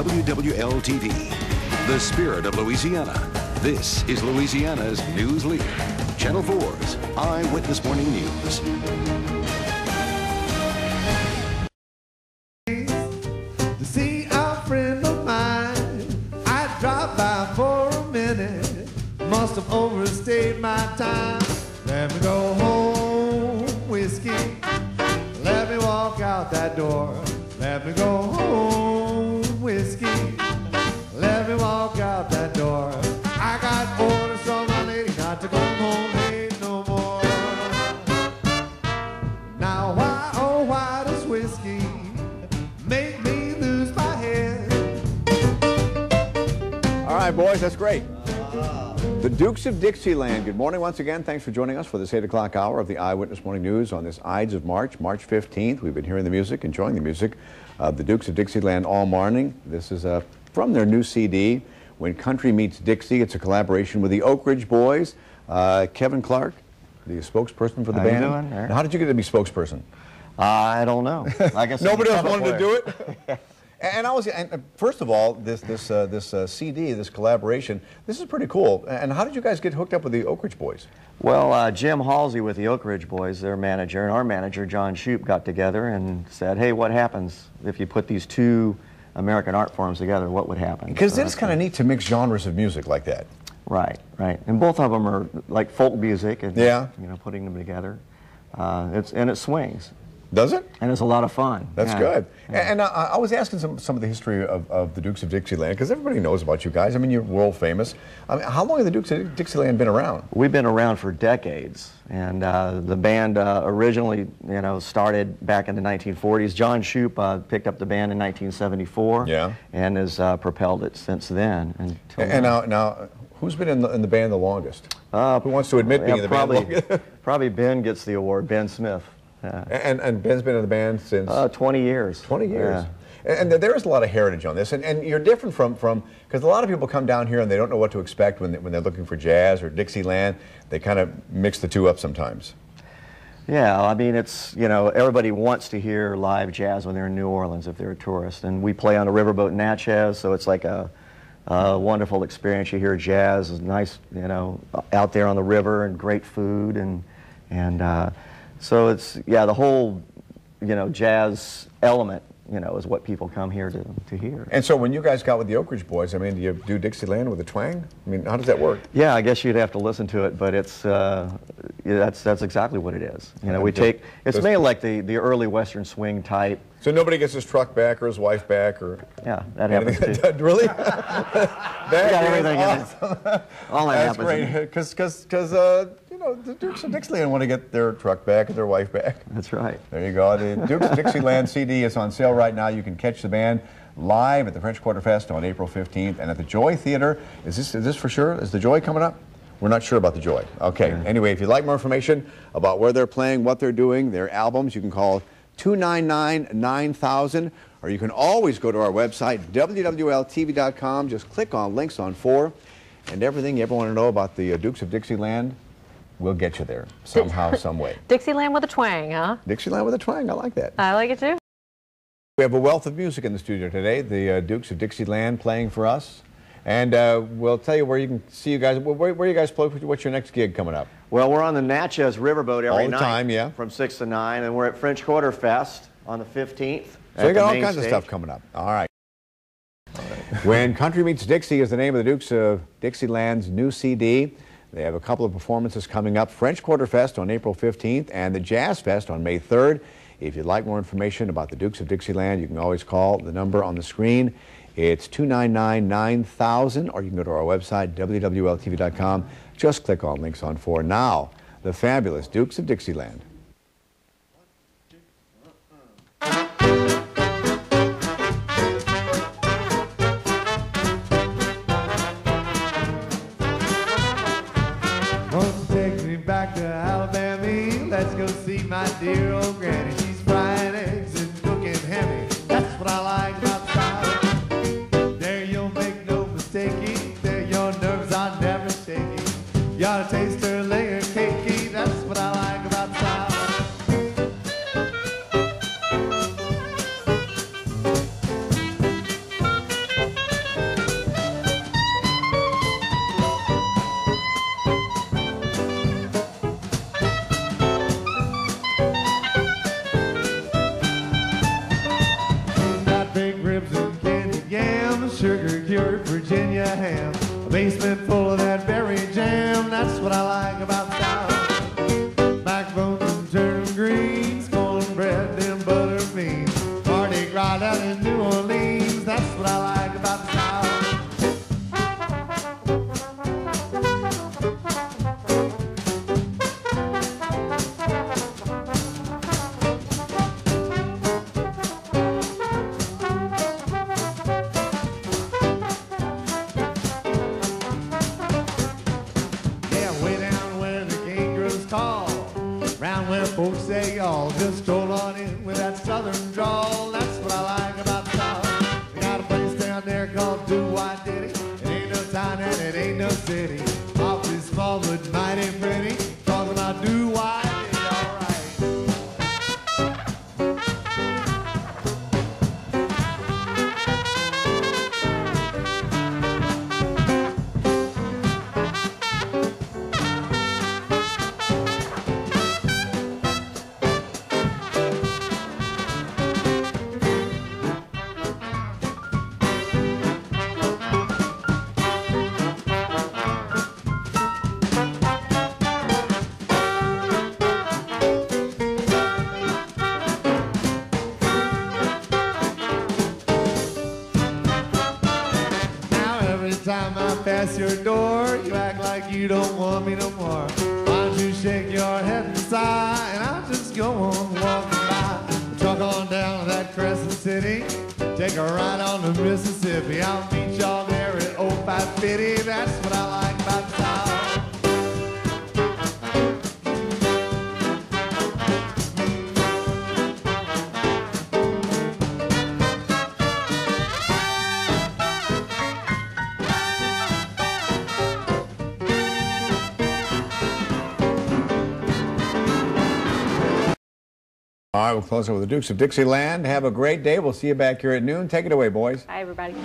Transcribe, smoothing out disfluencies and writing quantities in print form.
WWL TV. The spirit of Louisiana. This is Louisiana's news leader. Channel 4's Eyewitness Morning News. To see a friend of mine, I dropped by for a minute. Must have overstayed my time. Let me go home, whiskey. Let me walk out that door. Let me go home, whiskey. Let me walk out that door. I got orders from my lady not to come home late no more. Now why, oh why does whiskey make me lose my head? All right, boys, that's great. The Dukes of Dixieland. Good morning once again. Thanks for joining us for this 8 o'clock hour of the Eyewitness Morning News on this Ides of March, March 15th. We've been hearing the music, enjoying the music of the Dukes of Dixieland all morning. This is from their new CD, When Country Meets Dixie. It's a collaboration with the Oak Ridge Boys. Kevin Clark, the spokesperson for the band. How you doing, Eric? Now, how did you get to be spokesperson? I don't know. I guess Nobody else wanted to do it? And first of all, this CD, this collaboration, this is pretty cool. And how did you guys get hooked up with the Oak Ridge Boys? Well, Jim Halsey with the Oak Ridge Boys, their manager, and our manager, John Shoup, got together and said, hey, what happens if you put these two American art forms together? What would happen? Because it's kind of neat to mix genres of music like that. Right, right. And both of them are like folk music and, yeah, you know, putting them together. And it swings. Does it? And it's a lot of fun. That's good. Yeah. And I was asking some of the history of the Dukes of Dixieland, because everybody knows about you guys. I mean, you're world famous. I mean, how long have the Dukes of Dixieland been around? We've been around for decades. And the band originally, you know, started back in the 1940s. John Shoup picked up the band in 1974. Yeah. And has propelled it since then. And now, who's been in the band the longest? Who wants to admit being in the band the longest? Probably Ben gets the award, Ben Smith. And Ben's been in the band since? 20 years. 20 years. Yeah. And there is a lot of heritage on this. And you're different from because a lot of people come down here and they don't know what to expect when they're looking for jazz or Dixieland. They kind of mix the two up sometimes. Yeah, I mean, it's, you know, everybody wants to hear live jazz when they're in New Orleans if they're a tourist. And we play on a riverboat in Natchez, so it's like a wonderful experience. You hear jazz, it's nice, you know, out there on the river, and great food, and so it's, yeah, the whole, you know, jazz element, you know, is what people come here to hear. And so when you guys got with the Oak Ridge Boys, I mean, do you do Dixieland with a twang? I mean, how does that work? Yeah, I guess you'd have to listen to it, but it's, yeah, that's exactly what it is. You know, we take, it's made like the early Western swing type. So nobody gets his truck back or his wife back or... Yeah, that happens too. Really? That got everything awesome. in it. All that That's great, because you know, the Dukes of Dixieland want to get their truck back and their wife back. That's right. There you go. The Dukes of Dixieland CD is on sale right now. You can catch the band live at the French Quarter Fest on April 15th and at the Joy Theater. Is this for sure? Is the Joy coming up? We're not sure about the Joy. Okay. Yeah. Anyway, if you'd like more information about where they're playing, what they're doing, their albums, you can call 299-9000, or you can always go to our website, WWLTV.com. Just click on links on 4, and everything you ever want to know about the Dukes of Dixieland, we'll get you there somehow, some way. Dixieland with a twang, huh? Dixieland with a twang. I like that. I like it too. We have a wealth of music in the studio today. The Dukes of Dixieland playing for us. And we'll tell you where you can see you guys. Where you guys play? What's your next gig coming up? Well, we're on the Natchez Riverboat every all the night, time, yeah, from 6 to 9, and we're at French Quarter Fest on the 15th. So you got all kinds of stuff coming up. All right. When Country Meets Dixie is the name of the Dukes of Dixieland's new CD. They have a couple of performances coming up: French Quarter Fest on April 15th and the Jazz Fest on May 3rd. If you'd like more information about the Dukes of Dixieland, you can always call the number on the screen. It's 299-9000, or you can go to our website, WWLTV.com. Just click on links on 4. Now, the fabulous Dukes of Dixieland. Won't you take me back to Alabama? Let's go see my dear old granny. She's frying eggs and cooking hammy. That's what I like about the South. There you'll make no mistaking. There your nerves are never shaking. You ought to taste her layer cakey. That's what I like about the South. ham, a basement full of that berry jam. That's what I like about the South. Backbones and turnip greens, cornbread and butter beans, Mardi Gras down in New Orleans. That's what I like about the South. Round where folks say y'all just stroll on in with that southern drawl. That's what I like about the South. They got a place down there called Do Why Diddy. It ain't no town and it ain't no city. Awfully small but mighty pretty. Talking about Do Why Diddy, all right. Every time I pass your door, you act like you don't want me no more. Why don't you shake your head and sigh, and I'll just go on walking by. Truck on down to that Crescent City, take a ride on the Mississippi. I'll meet y'all there at 0550. That's what I like about the South. All right, we'll close it with the Dukes of Dixieland. Have a great day. We'll see you back here at noon. Take it away, boys. Bye, everybody.